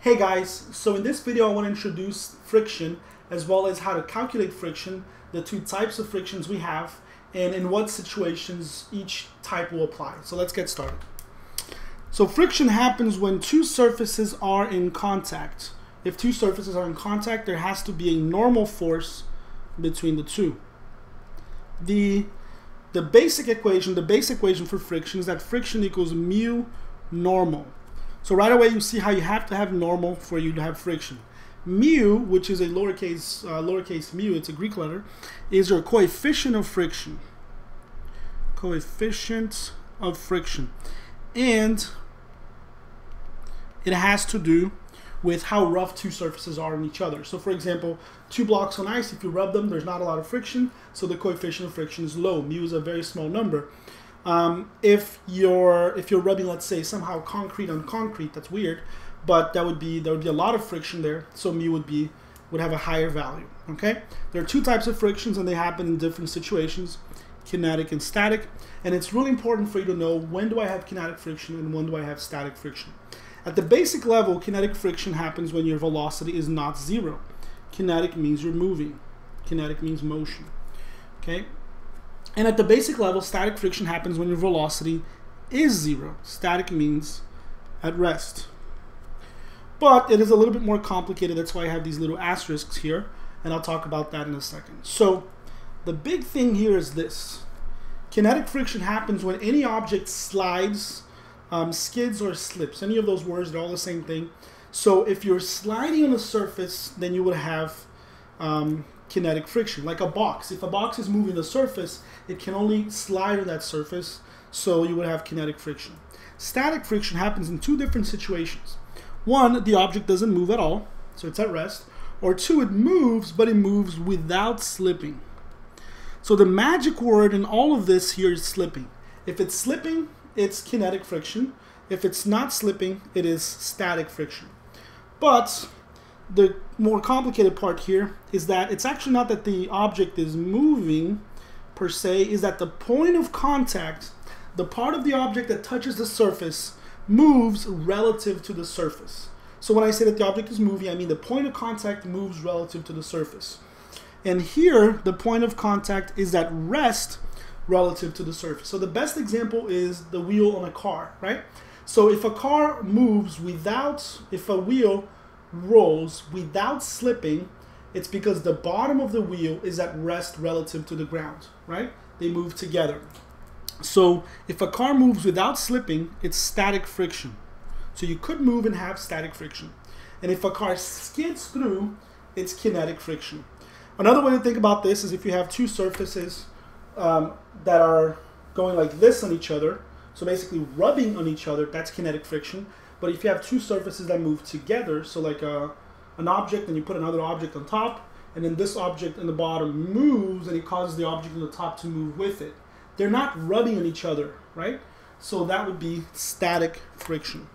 Hey guys, so in this video I want to introduce friction as well as how to calculate friction, the two types of frictions we have, and in what situations each type will apply. So let's get started. So friction happens when two surfaces are in contact. If two surfaces are in contact, there has to be a normal force between the two. The basic equation for friction is that friction equals mu normal. So right away you see how you have to have normal for you to have friction. Mu, which is a lowercase mu, it's a Greek letter, is your coefficient of friction. Coefficient of friction. And it has to do with how rough two surfaces are on each other. So for example, two blocks on ice, if you rub them, there's not a lot of friction, so the coefficient of friction is low. Mu is a very small number. If you're rubbing, let's say, somehow concrete on concrete, that's weird, but there would be a lot of friction there, so mu would have a higher value. Okay, there are two types of frictions and they happen in different situations, kinetic and static, and it's really important for you to know when do I have kinetic friction and when do I have static friction. At the basic level, kinetic friction happens when your velocity is not zero. Kinetic means you're moving. Kinetic means motion. Okay. And at the basic level, static friction happens when your velocity is zero. Static means at rest. But it is a little bit more complicated. That's why I have these little asterisks here, and I'll talk about that in a second. So the big thing here is this. Kinetic friction happens when any object slides, skids, or slips. Any of those words, they're all the same thing. So if you're sliding on a surface, then you would have kinetic friction, like a box. If a box is moving the surface, it can only slide on that surface, so you would have kinetic friction. Static friction happens in two different situations. One, the object doesn't move at all, so it's at rest. Or two, it moves, but it moves without slipping. So the magic word in all of this here is slipping. If it's slipping, it's kinetic friction. If it's not slipping, it is static friction. But the more complicated part here is that it's actually not that the object is moving per se, is that the point of contact, the part of the object that touches the surface, moves relative to the surface. So when I say that the object is moving, I mean the point of contact moves relative to the surface. And here, the point of contact is at rest relative to the surface. So the best example is the wheel on a car, right? So if a car moves if a wheel rolls without slipping, it's because the bottom of the wheel is at rest relative to the ground, right? They move together. So if a car moves without slipping, it's static friction. So you could move and have static friction. And if a car skids through, it's kinetic friction. Another way to think about this is if you have two surfaces that are going like this on each other, so basically rubbing on each other, that's kinetic friction. But if you have two surfaces that move together, so like an object and you put another object on top, and then this object in the bottom moves and it causes the object on the top to move with it. They're not rubbing on each other, right? So that would be static friction.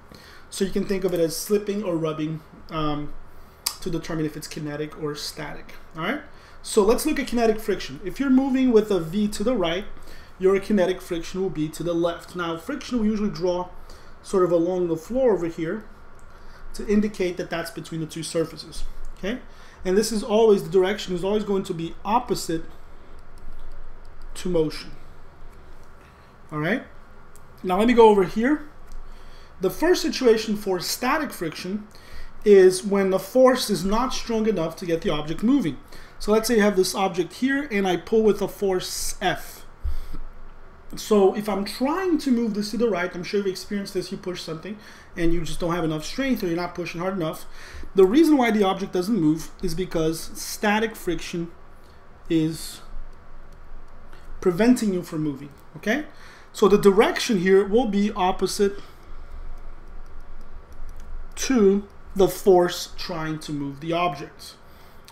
So you can think of it as slipping or rubbing to determine if it's kinetic or static, all right? So let's look at kinetic friction. If you're moving with a V to the right, your kinetic friction will be to the left. Now friction we usually draw sort of along the floor over here to indicate that that's between the two surfaces, okay? And this is always, the direction is always going to be opposite to motion, all right? Now let me go over here. The first situation for static friction is when the force is not strong enough to get the object moving. So let's say you have this object here and I pull with a force F. So if I'm trying to move this to the right, I'm sure you've experienced this, you push something and you just don't have enough strength or you're not pushing hard enough. The reason why the object doesn't move is because static friction is preventing you from moving, okay? So the direction here will be opposite to the force trying to move the object,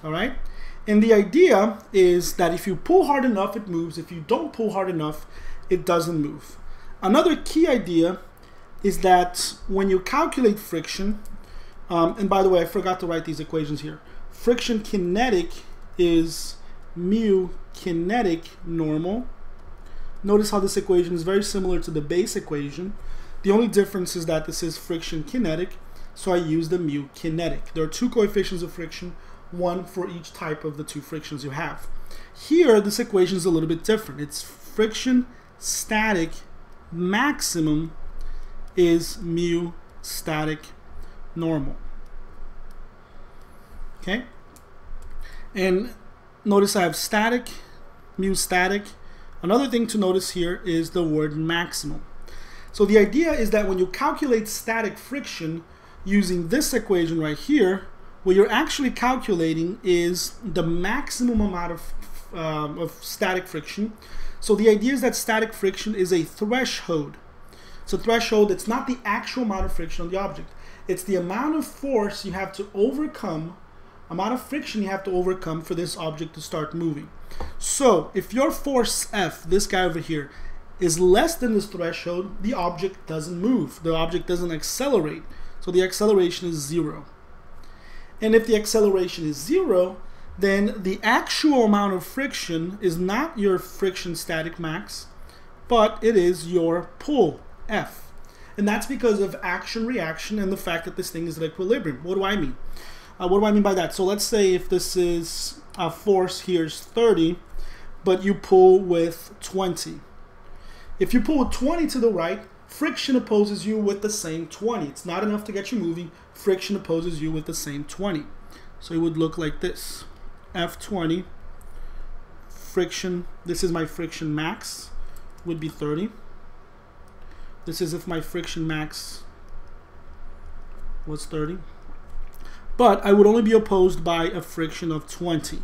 all right? And the idea is that if you pull hard enough, it moves. If you don't pull hard enough, it doesn't move. Another key idea is that when you calculate friction, and by the way, I forgot to write these equations here. Friction kinetic is mu kinetic normal. Notice how this equation is very similar to the base equation. The only difference is that this is friction kinetic. so I use the mu kinetic. There are two coefficients of friction, one for each type of the two frictions you have. Here, this equation is a little bit different. It's friction static maximum is mu static normal. Okay? And notice I have static, mu static. Another thing to notice here is the word maximum. So the idea is that when you calculate static friction using this equation right here, what you're actually calculating is the maximum amount of static friction. So the idea is that static friction is a threshold. It's a threshold. It's not the actual amount of friction on the object. It's the amount of force you have to overcome, amount of friction you have to overcome for this object to start moving. So if your force F, this guy over here, is less than this threshold, the object doesn't move. The object doesn't accelerate. So the acceleration is 0. And if the acceleration is 0, then the actual amount of friction is not your friction static max, but it is your pull, F. And that's because of action-reaction and the fact that this thing is at equilibrium. What do I mean? What do I mean by that? So let's say if this is a force here is 30, but you pull with 20. If you pull with 20 to the right, friction opposes you with the same 20. It's not enough to get you moving. Friction opposes you with the same 20. So it would look like this. F20, friction, this is my friction max, would be 30. This is if my friction max was 30. But I would only be opposed by a friction of 20.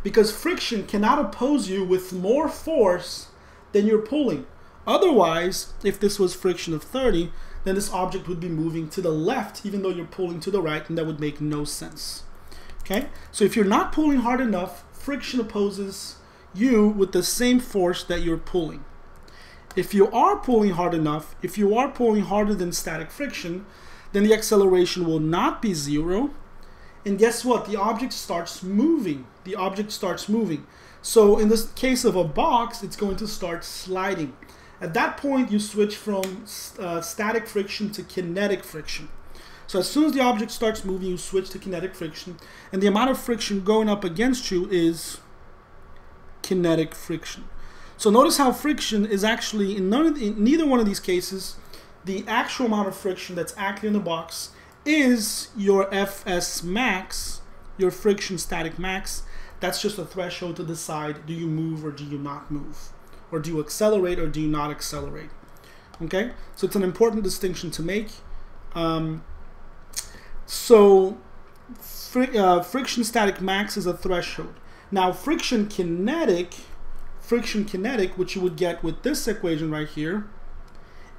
Because friction cannot oppose you with more force than you're pulling. Otherwise, if this was friction of 30, then this object would be moving to the left even though you're pulling to the right, and that would make no sense. Okay? So if you're not pulling hard enough, friction opposes you with the same force that you're pulling. If you are pulling hard enough, if you are pulling harder than static friction, then the acceleration will not be 0. And guess what? The object starts moving. The object starts moving. So in this case of a box, it's going to start sliding. At that point, you switch from static friction to kinetic friction. So as soon as the object starts moving, you switch to kinetic friction, and the amount of friction going up against you is kinetic friction. So notice how friction is actually, in neither one of these cases, the actual amount of friction that's acting in the box is your Fs max, your friction static max. That's just a threshold to decide, do you move or do you not move? Or do you accelerate or do you not accelerate? Okay, so it's an important distinction to make. Friction static max is a threshold. Now friction kinetic, which you would get with this equation right here,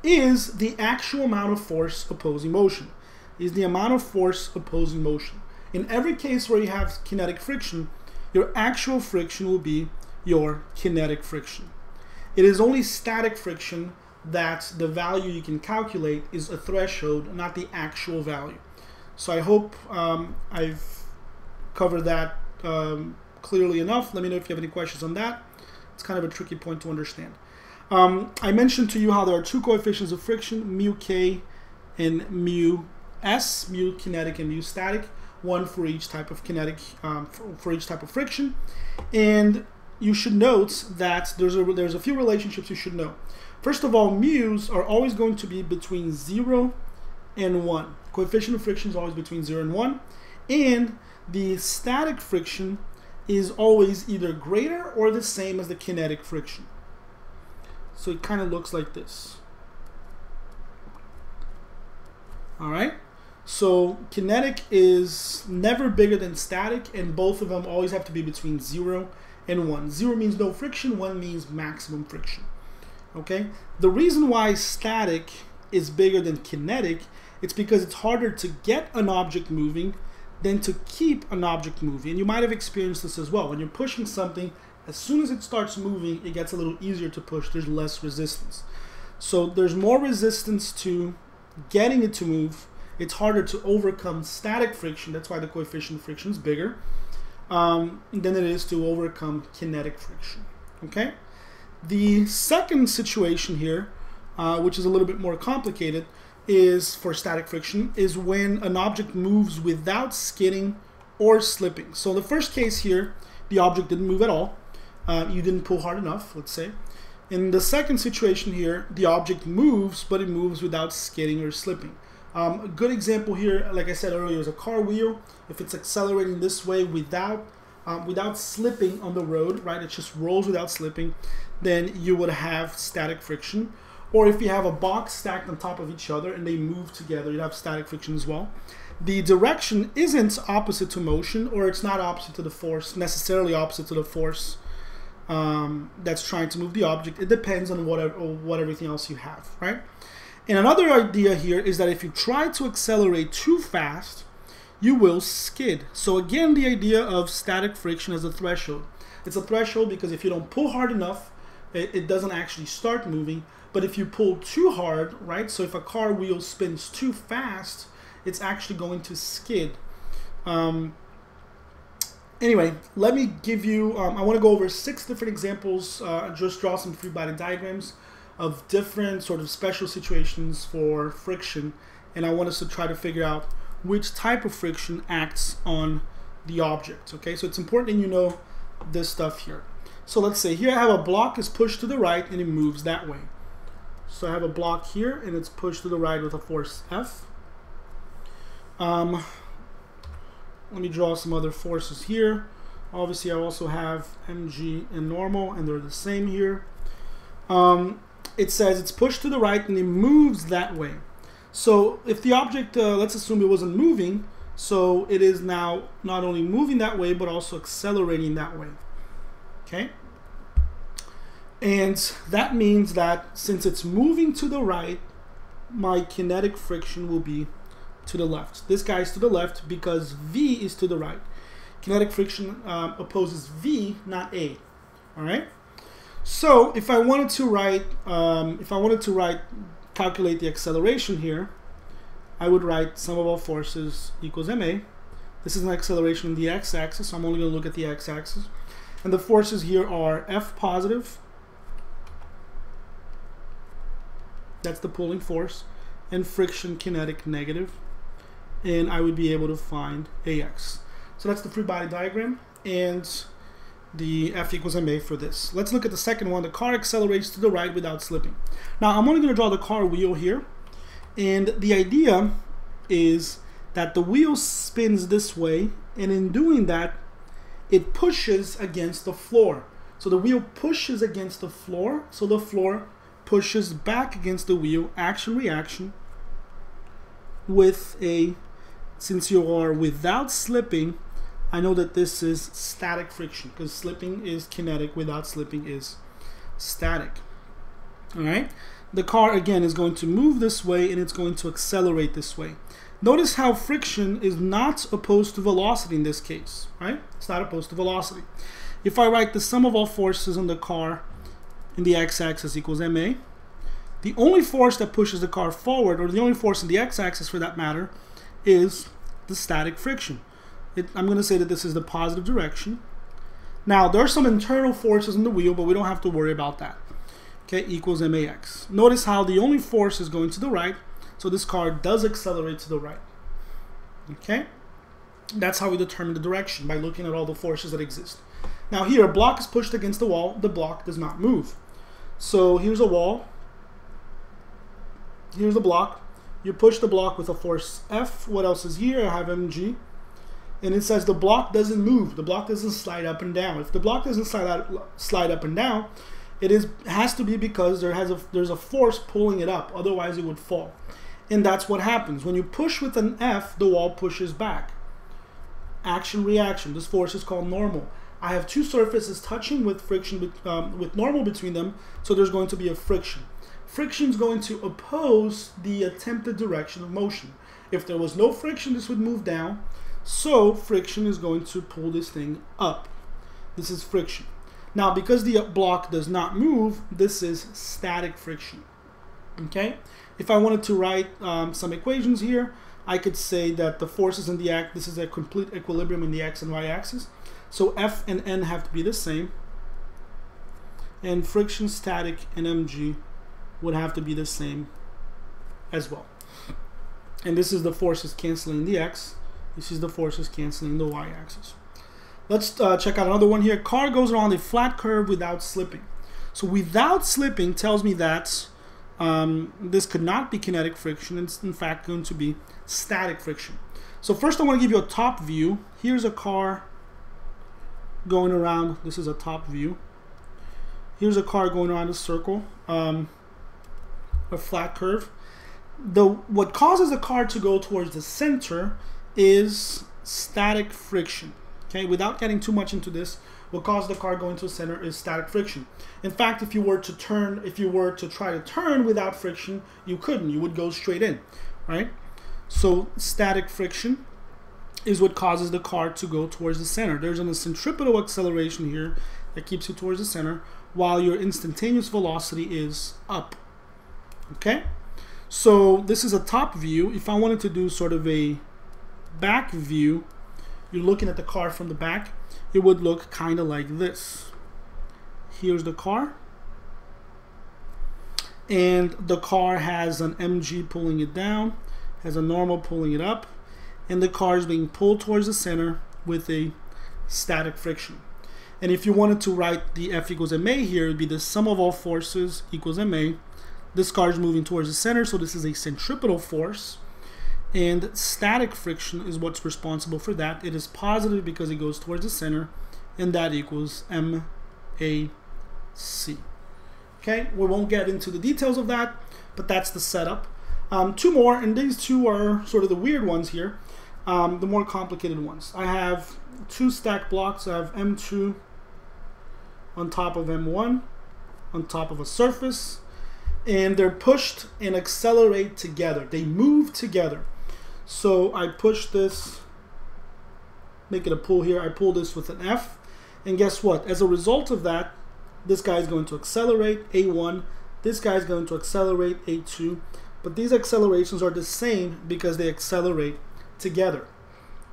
is the actual amount of force opposing motion. Is the amount of force opposing motion. In every case where you have kinetic friction, your actual friction will be your kinetic friction. It is only static friction that the value you can calculate is a threshold, not the actual value. So I hope I've covered that clearly enough. Let me know if you have any questions on that. It's kind of a tricky point to understand. I mentioned to you how there are two coefficients of friction, mu k and mu s, mu kinetic and mu static, one for each type of kinetic, for each type of friction. And you should note that there's a few relationships you should know. First of all, mu's are always going to be between 0 and 1. Coefficient of friction is always between 0 and 1. And the static friction is always either greater or the same as the kinetic friction. So it kind of looks like this. All right? So kinetic is never bigger than static, and both of them always have to be between 0 and 1. 0 means no friction, 1 means maximum friction. Okay? The reason why static is bigger than kinetic, it's because it's harder to get an object moving than to keep an object moving. And you might have experienced this as well. When you're pushing something, as soon as it starts moving, it gets a little easier to push. There's less resistance. So there's more resistance to getting it to move. It's harder to overcome static friction. That's why the coefficient of friction is bigger than it is to overcome kinetic friction. Okay? The second situation here, which is a little bit more complicated, is for static friction is when an object moves without skidding or slipping. So the first case here, the object didn't move at all. You didn't pull hard enough, let's say. In the second situation here, the object moves, but it moves without skidding or slipping. A good example here, like I said earlier, is a car wheel. If it's accelerating this way without slipping on the road, right? It just rolls without slipping, then you would have static friction. Or if you have a box stacked on top of each other and they move together, you have static friction as well. The direction isn't opposite to motion, or it's not opposite to the force, necessarily opposite to the force that's trying to move the object. It depends on what everything else you have, right? And another idea here is that if you try to accelerate too fast, you will skid. So again, the idea of static friction as a threshold. It's a threshold because if you don't pull hard enough, it doesn't actually start moving. But if you pull too hard, right? So if a car wheel spins too fast, it's actually going to skid. Anyway, let me give you, I want to go over 6 different examples, just draw some free body diagrams of different sort of special situations for friction. And I want us to try to figure out which type of friction acts on the object. Okay, so it's important that you know this stuff here. So let's say here I have a block is pushed to the right and it moves that way. So I have a block here and it's pushed to the right with a force F. Let me draw some other forces here. Obviously I also have mg and normal, and they're the same here. It says it's pushed to the right and it moves that way. So if the object, let's assume it wasn't moving, so it is now not only moving that way but also accelerating that way. Okay? And that means that since it's moving to the right, my kinetic friction will be to the left. This guy is to the left because V is to the right. Kinetic friction opposes V, not A. All right. So if I wanted to write, calculate the acceleration here, I would write sum of all forces equals ma. This is an acceleration on the x-axis, so I'm only going to look at the x-axis. And the forces here are F positive, that's the pulling force, and friction kinetic negative, and I would be able to find AX. So that's the free body diagram and the F equals ma for this. Let's look at the second one. The car accelerates to the right without slipping. Now I'm only going to draw the car wheel here, and the idea is that the wheel spins this way, and in doing that it pushes against the floor. So the wheel pushes against the floor, so the floor pushes back against the wheel, action reaction, with a, since you are without slipping, I know that this is static friction because slipping is kinetic, without slipping is static. All right, the car again is going to move this way and it's going to accelerate this way. Notice how friction is not opposed to velocity in this case, right? It's not opposed to velocity. If I write the sum of all forces on the car in the x-axis equals ma, the only force that pushes the car forward, or the only force in the x-axis for that matter, is the static friction. I'm going to say that this is the positive direction. Now there are some internal forces in the wheel, but we don't have to worry about that. Okay, equals max. Notice how the only force is going to the right, so this car does accelerate to the right. Okay, that's how we determine the direction, by looking at all the forces that exist. Now here, a block is pushed against the wall, the block does not move. So here's a wall, here's the block, you push the block with a force F. What else is here? I have mg, and it says the block doesn't move, the block doesn't slide up and down. If the block doesn't slide up and down, it has to be because there's a force pulling it up, otherwise it would fall. And that's what happens. When you push with an F, the wall pushes back. Action reaction. This force is called normal. I have two surfaces touching with friction, with normal between them, so there's going to be a friction. Friction is going to oppose the attempted direction of motion. If there was no friction, this would move down. So friction is going to pull this thing up. This is friction. Now, because the block does not move, this is static friction. Okay? If I wanted to write some equations here, I could say that the forces in the this is a complete equilibrium in the x and y axis. So F and N have to be the same. And friction, static, and mg would have to be the same as well. And this is the forces canceling the x. This is the forces canceling the y-axis. Let's check out another one here. Car goes around a flat curve without slipping. So without slipping tells me that this could not be kinetic friction. It's in fact going to be static friction. So first I want to give you a top view. Here's a car going around. This is a top view. Here's a car going around a circle, a flat curve. What causes the car to go towards the center is static friction. Okay, without getting too much into this, what causes the car going to the center is static friction. In fact, if you were to try to turn without friction, you couldn't. You would go straight in, right? So static friction is what causes the car to go towards the center. There's a centripetal acceleration here that keeps you towards the center, while your instantaneous velocity is up. Okay? So this is a top view. If I wanted to do sort of a back view, you're looking at the car from the back, it would look kind of like this. Here's the car. And the car has an mg pulling it down, has a normal pulling it up, and the car is being pulled towards the center with a static friction. And if you wanted to write the F equals ma here, it would be the sum of all forces equals ma. This car is moving towards the center, so this is a centripetal force. And static friction is what's responsible for that. It is positive because it goes towards the center, and that equals mac. Okay, we won't get into the details of that, but that's the setup. Two more, and these two are sort of the weird ones here, the more complicated ones. I have two stacked blocks. I have M2 on top of M1 on top of a surface, and they're pushed and accelerate together. They move together. So I push this, make it a pull here. I pull this with an F, and guess what? As a result of that, this guy is going to accelerate A1. This guy is going to accelerate A2. But these accelerations are the same because they accelerate together.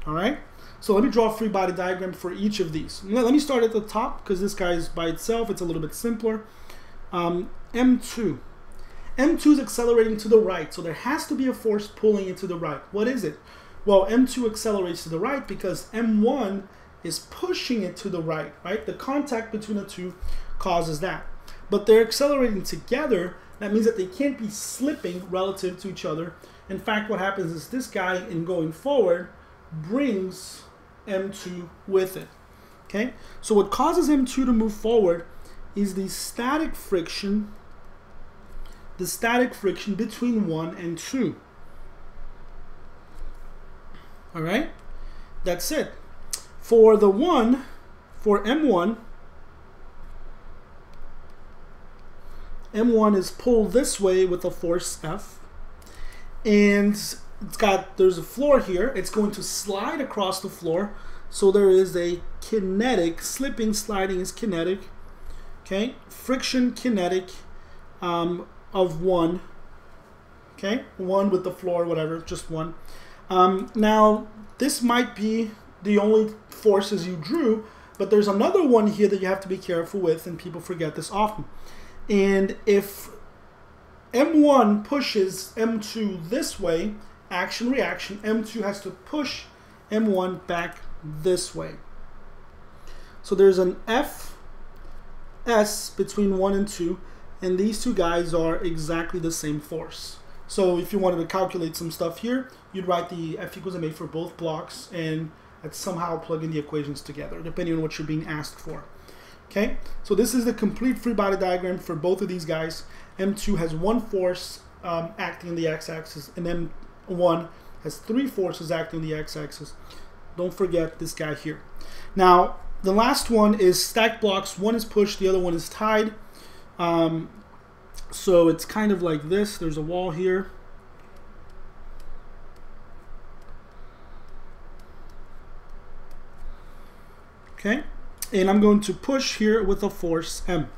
All right? So let me draw a free body diagram for each of these. Let me start at the top because this guy is by itself. It's a little bit simpler. M2. M2 is accelerating to the right, so there has to be a force pulling it to the right. What is it? Well, M2 accelerates to the right because M1 is pushing it to the right, right? The contact between the two causes that. But they're accelerating together. That means that they can't be slipping relative to each other. In fact, what happens is this guy, in going forward, brings M2 with it. Okay? So what causes M2 to move forward is the static friction between 1 and 2. All right? That's it. For the one, for M1 is pulled this way with a force F, and there's a floor here. It's going to slide across the floor, so there is a kinetic, slipping, sliding is kinetic, okay? Friction kinetic of 1, okay? 1 with the floor, whatever, just 1. Now, this might be the only forces you drew, but there's another one here that you have to be careful with, and people forget this often. And if M1 pushes M2 this way, action, reaction, M2 has to push M1 back this way. So there's an Fs between 1 and 2, and these two guys are exactly the same force. So if you wanted to calculate some stuff here, you'd write the F equals ma for both blocks, and I'd somehow plug in the equations together, depending on what you're being asked for. Okay, so this is the complete free body diagram for both of these guys. M2 has one force acting on the x-axis, and M1 has 3 forces acting on the x-axis. Don't forget this guy here. Now, the last one is stacked blocks. One is pushed, the other one is tied. So it's kind of like this. There's a wall here. Okay, and I'm going to push here with a force M.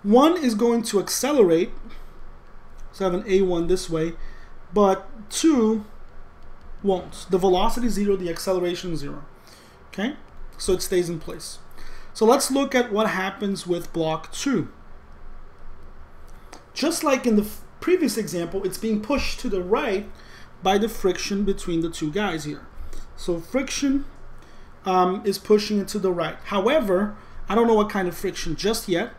One is going to accelerate, so I have an A1 this way, but 2 won't. The velocity is 0, the acceleration is 0. Okay, so it stays in place. So let's look at what happens with block 2. Just like in the previous example, it's being pushed to the right, by the friction between the two guys here. So friction is pushing it to the right. However, I don't know what kind of friction just yet.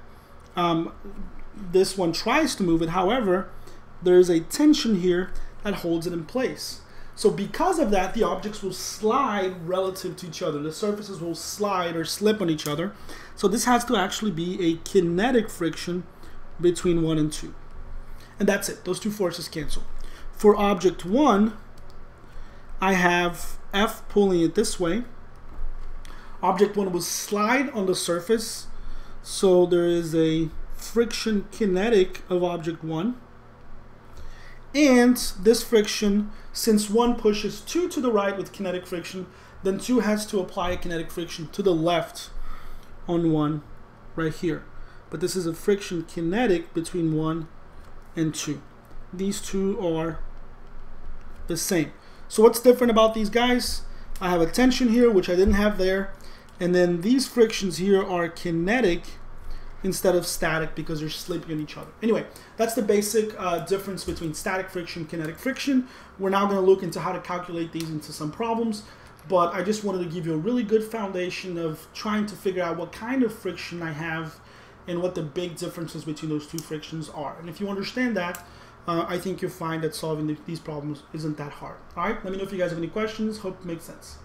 This one tries to move it. However, there is a tension here that holds it in place. So because of that, the objects will slide relative to each other. The surfaces will slide or slip on each other. So this has to actually be a kinetic friction between 1 and 2. And that's it. Those two forces cancel. For object 1, I have F pulling it this way. Object 1 will slide on the surface. So there is a friction kinetic of object 1. And this friction, since 1 pushes 2 to the right with kinetic friction, then 2 has to apply a kinetic friction to the left on 1 right here. But this is a friction kinetic between 1 and 2. These two are the same. So what's different about these guys? I have a tension here, which I didn't have there. And then these frictions here are kinetic instead of static because they're slipping on each other. Anyway, that's the basic difference between static friction, kinetic friction. We're now going to look into how to calculate these into some problems, but I just wanted to give you a really good foundation of trying to figure out what kind of friction I have and what the big differences between those two frictions are. And if you understand that, I think you'll find that solving these problems isn't that hard. All right, let me know if you guys have any questions. Hope it makes sense.